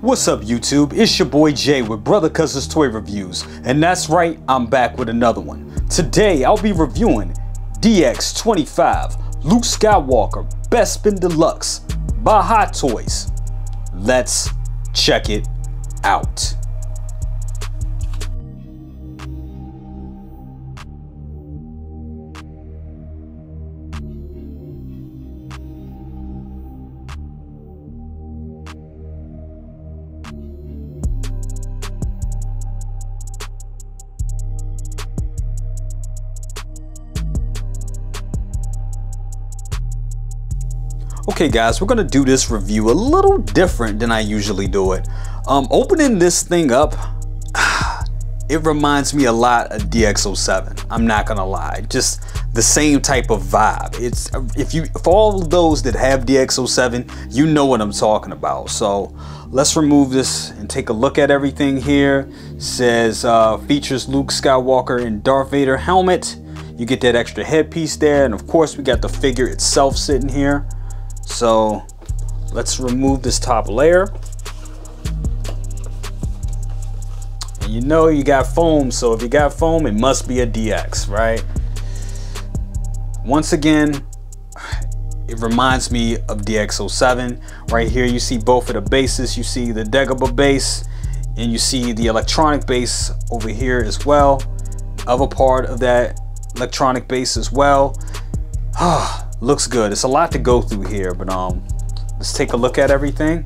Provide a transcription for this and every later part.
What's up YouTube? It's your boy Jay with Brother Cuz's Toy Reviews, and that's right, I'm back with another one. Today I'll be reviewing DX25 Luke Skywalker Bespin Deluxe by Hot Toys. Let's check it out. Okay guys, we're gonna do this review a little different than I usually do it. Opening this thing up, it reminds me a lot of DX07. I'm not gonna lie, just the same type of vibe. It's for all of those that have DX07, you know what I'm talking about. So let's remove this and take a look at everything here. It says features Luke Skywalker and Darth Vader helmet. You get that extra headpiece there, and of course we got the figure itself sitting here. So let's remove this top layer. And you know you got foam, so if you got foam, it must be a DX, right? Once again, it reminds me of DX07. Right here you see both of the bases. You see the Dagobah base and you see the electronic base over here as well. Other part of that electronic base as well. Looks good. It's a lot to go through here, but let's take a look at everything.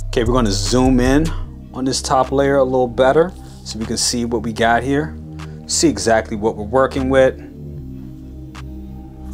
Okay, we're going to zoom in on this top layer a little better so we can see what we got here, see exactly what we're working with.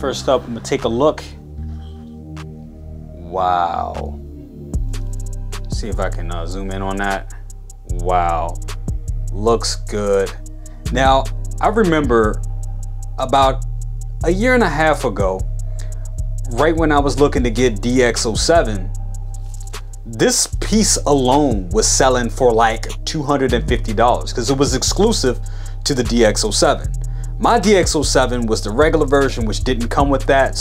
First up, I'm gonna take a look. Wow, see if I can zoom in on that. Wow, looks good. Now I remember about a year and a half ago, right when I was looking to get DX07, this piece alone was selling for like $250 because it was exclusive to the DX07. My DX07 was the regular version, which didn't come with that,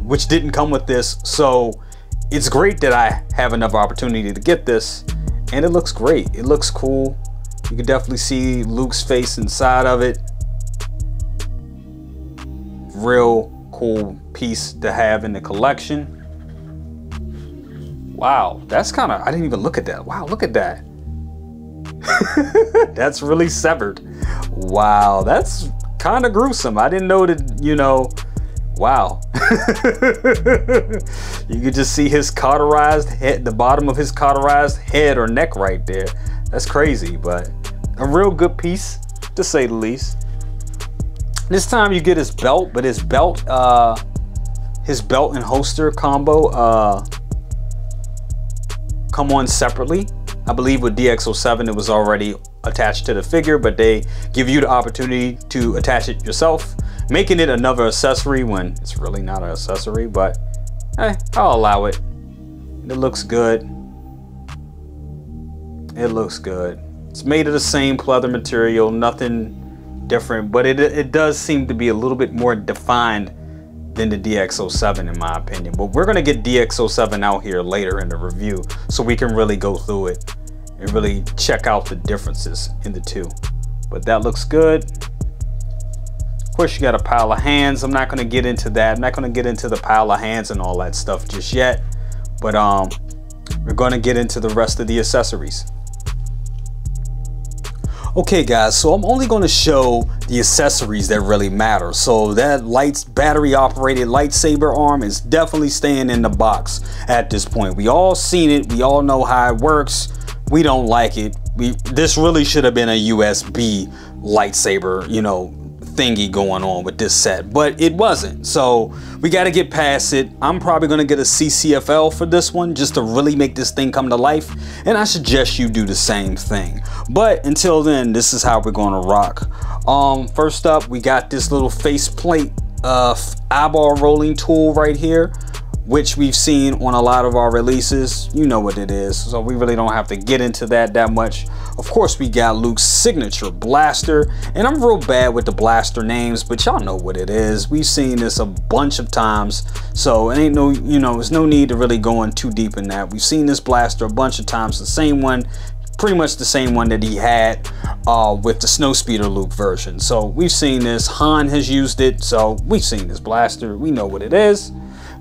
which didn't come with this. So it's great that I have another opportunity to get this, and it looks great. It looks cool. You can definitely see Luke's face inside of it. Real cool piece to have in the collection. Wow, that's kind of, I didn't even look at that. Wow, look at that. That's really severed. Wow, that's kind of gruesome. I didn't know that, you know, wow. You could just see his cauterized head, the bottom of his cauterized head or neck right there. That's crazy, but a real good piece to say the least. This time you get his belt, but his belt and holster combo come on separately. I believe with DX07 it was already attached to the figure, but they give you the opportunity to attach it yourself, making it another accessory when it's really not an accessory, but hey, I'll allow it. It looks good. It looks good. It's made of the same pleather material, nothing different, but it does seem to be a little bit more defined than the DX07 in my opinion. But we're gonna get DX07 out here later in the review so we can really go through it and really check out the differences in the two. But that looks good. Of course you got a pile of hands. I'm not gonna get into that. I'm not gonna get into the pile of hands and all that stuff just yet, but we're gonna get into the rest of the accessories. Okay guys, so I'm only going to show the accessories that really matter. So that battery operated lightsaber arm is definitely staying in the box at this point. We all seen it, we all know how it works. We don't like it. This really should have been a USB lightsaber, you know, thingy going on with this set, but it wasn't. So we got to get past it. I'm probably going to get a CCFL for this one just to really make this thing come to life, and I suggest you do the same thing. But until then, this is how we're going to rock. First up, we got this little faceplate eyeball rolling tool right here. which we've seen on a lot of our releases. You know what it is, so we really don't have to get into that much. Of course, we got Luke's signature blaster, and I'm real bad with the blaster names, but y'all know what it is. We've seen this a bunch of times, so it ain't no, there's no need to really go in too deep in that. We've seen this blaster a bunch of times, the same one, pretty much the same one that he had with the Snowspeeder Luke version. So we've seen this. Han has used it, so we've seen this blaster. We know what it is.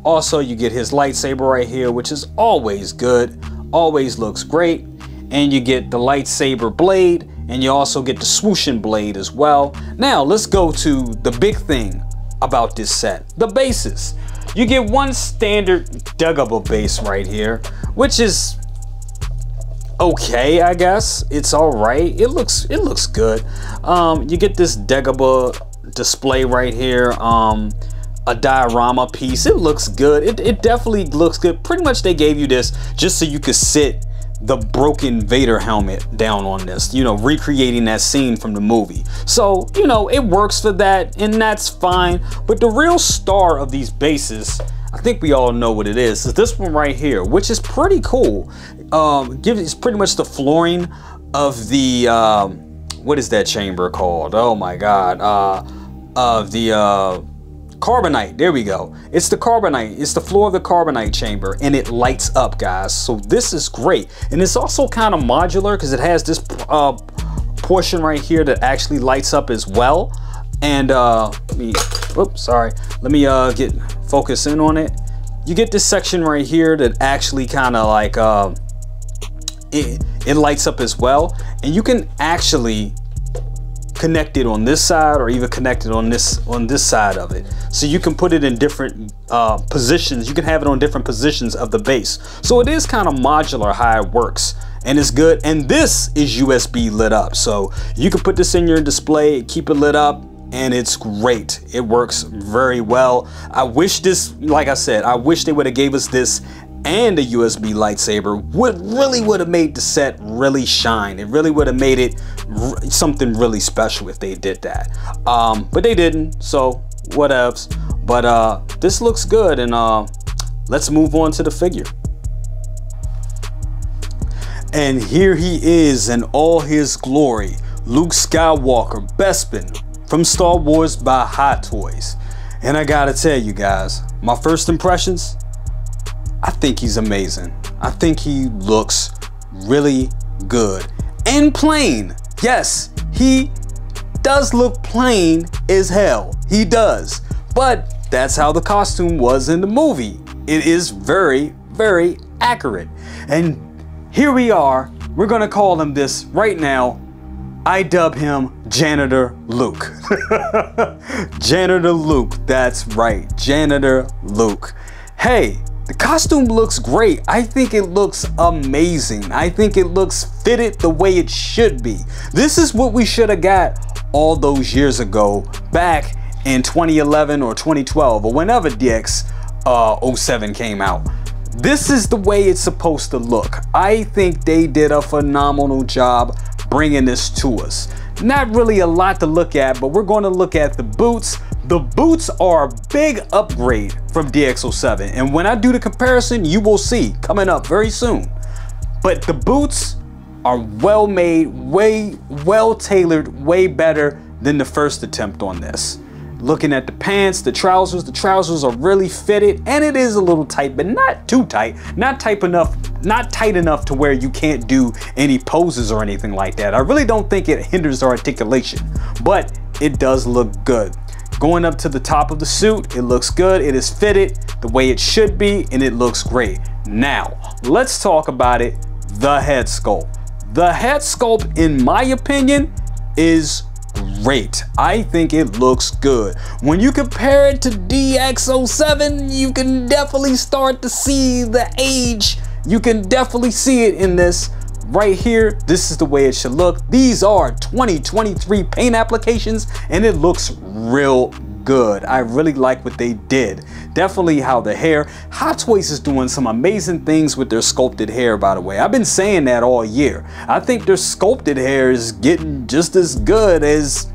Also, you get his lightsaber right here, which is always good, always looks great. And you get the lightsaber blade, and you also get the swooshing blade as well. Now, let's go to the big thing about this set, the bases. You get one standard Dagobah base right here, which is okay, I guess. It's all right. It looks good. You get this Dagobah display right here, a diorama piece. It looks good. It definitely looks good. Pretty much they gave you this just so you could sit the broken Vader helmet down on this, recreating that scene from the movie. So, it works for that, and that's fine. But the real star of these bases, I think we all know what it is this one right here, which is pretty cool. It's pretty much the flooring of the, what is that chamber called? Oh my God, of the, carbonite. There we go. It's the carbonite. It's the floor of the carbonite chamber, and it lights up, guys. So this is great, and it's also kind of modular because it has this portion right here that actually lights up as well. And let me get focus in on it. You get this section right here that actually kind of like it lights up as well, and you can actually connect it on this side or even connect it on this side of it. So you can put it in different positions. You can have it on different positions of the base. So it is kind of modular how it works, and it's good. And this is USB lit up, so you can put this in your display, keep it lit up, and it's great. It works very well. I wish this, like I said, I wish they would have gave us this and a USB lightsaber. Would have made the set really shine. It really would have made it something really special if they did that. But they didn't, so whatevs. But this looks good, and let's move on to the figure. And here he is in all his glory, Luke Skywalker, Bespin, from Star Wars by Hot Toys. And I gotta tell you guys, my first impressions, I think he's amazing. I think he looks really good and plain. Yes, he does look plain as hell. He does. But that's how the costume was in the movie. It is very, very accurate. And here we are. We're gonna call him this right now. I dub him Janitor Luke. Janitor Luke, that's right, Janitor Luke. Hey, the costume looks great. I think it looks amazing. I think it looks fitted the way it should be. This is what we should have got all those years ago, back in 2011 or 2012 or whenever DX27 came out. This is the way it's supposed to look. I think they did a phenomenal job bringing this to us. Not really a lot to look at, but we're going to look at the boots. The boots are a big upgrade from DX07, and when I do the comparison, you will see coming up very soon. But the boots are well made, well tailored, way better than the first attempt on this. Looking at the pants, the trousers are really fitted, and it is a little tight, but not too tight, not tight enough to where you can't do any poses or anything like that. I really don't think it hinders our articulation, but it does look good. Going up to the top of the suit, it looks good. It is fitted the way it should be, and it looks great. Now, let's talk about it, the head sculpt. The head sculpt, in my opinion, is great. I think it looks good. When you compare it to DX07, you can definitely start to see the age. You can definitely see it in this right here. This is the way it should look. These are 2023 paint applications, and it looks real good. I really like what they did. Definitely how the hair, Hot Toys is doing some amazing things with their sculpted hair, by the way. I've been saying that all year. I think their sculpted hair is getting just as good as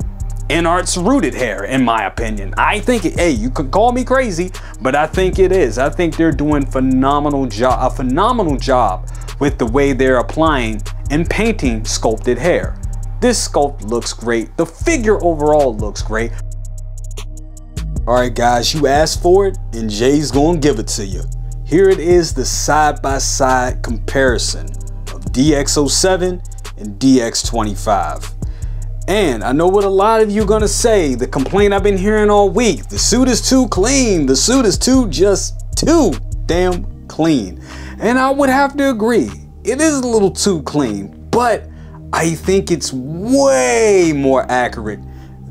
Inart's rooted hair, in my opinion. I think, hey, you could call me crazy, but I think it is. I think they're doing a phenomenal job with the way they're applying and painting sculpted hair. This sculpt looks great. The figure overall looks great. All right, guys, you asked for it, and Jay's gonna give it to you. Here it is, the side-by-side comparison of DX07 and DX25. And I know what a lot of you are gonna say, the complaint I've been hearing all week, the suit is too clean, the suit is too damn clean. And I would have to agree, it is a little too clean, but I think it's way more accurate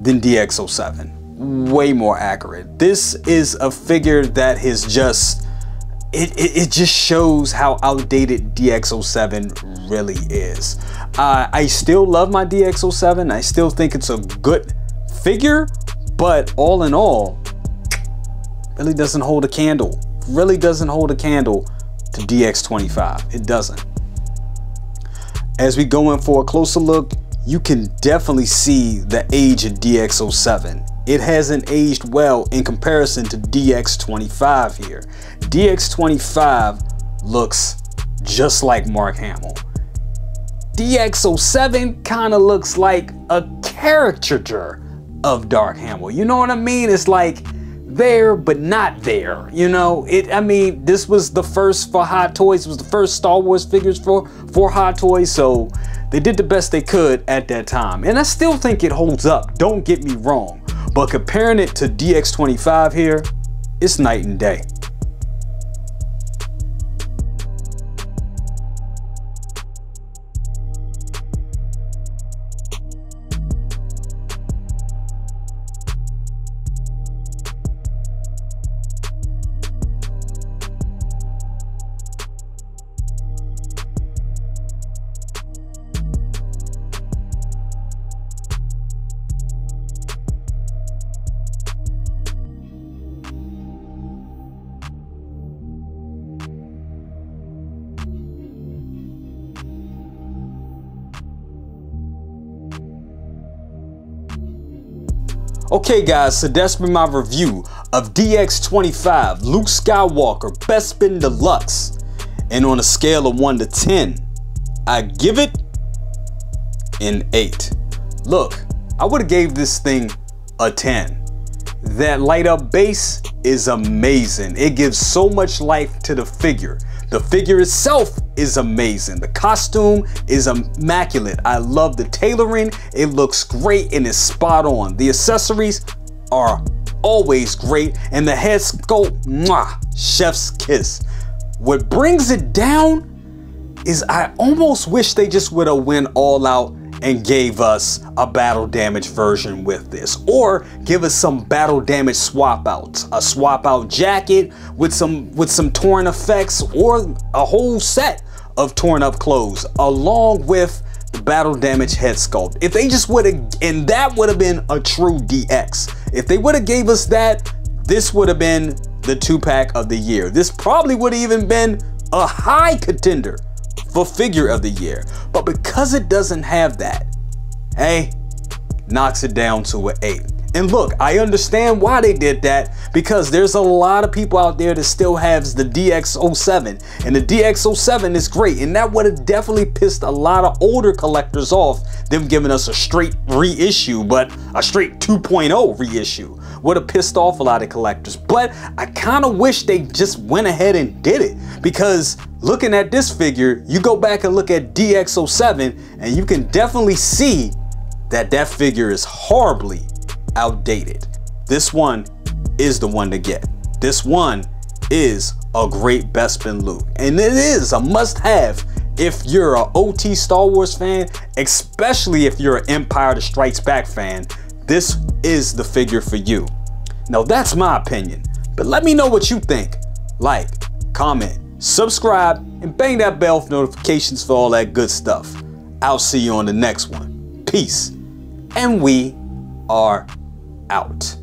than DX07, way more accurate. This is a figure that is just, it just shows how outdated DX07 really is. I still love my DX07. I still think it's a good figure, but all in all, really doesn't hold a candle. Really doesn't hold a candle to DX25. It doesn't. As we go in for a closer look, you can definitely see the age of DX07. It hasn't aged well in comparison to DX25 here. DX25 looks just like Mark Hamill. DX07 kind of looks like a caricature of Dark Hamill. You know what I mean? It's like there, but not there. You know, I mean, this was the first for Hot Toys. It was the first Star Wars figures for Hot Toys. So they did the best they could at that time. And I still think it holds up. Don't get me wrong. But comparing it to DX25 here, it's night and day. Okay guys, so that's been my review of DX25 Luke Skywalker Bespin Deluxe. And on a scale of 1 to 10, I give it an 8. Look, I would have gave this thing a 10. That light up base is amazing. It gives so much life to the figure. The figure itself is amazing. The costume is immaculate. I love the tailoring. It looks great and it's spot on. The accessories are always great. And the head sculpt, mwah, chef's kiss. What brings it down is I almost wish they just would have went all out and gave us a battle damage version with this, or give us some battle damage swap outs, a swap out jacket with some torn effects, or a whole set of torn up clothes along with the battle damage head sculpt. If they just would have, and that would have been a true DX. If they would have gave us that, this would have been the 2-pack of the year. This probably would have even been a high contender for figure of the year. But because it doesn't have that, hey, knocks it down to an 8. And look, I understand why they did that, because there's a lot of people out there that still has the DX07, and the DX07 is great, and that would have definitely pissed a lot of older collectors off, them giving us a straight reissue, but a straight 2.0 reissue would have pissed off a lot of collectors. But I kind of wish they just went ahead and did it, because looking at this figure, you go back and look at DX07 and you can definitely see that that figure is horribly outdated. This one is the one to get. This one is a great Bespin Luke, and it is a must-have if you're an OT Star Wars fan, especially if you're an Empire Strikes Back fan. This is the figure for you. Now that's my opinion, but let me know what you think. Like, comment, subscribe, and bang that bell for notifications for all that good stuff. I'll see you on the next one. Peace, and we are out.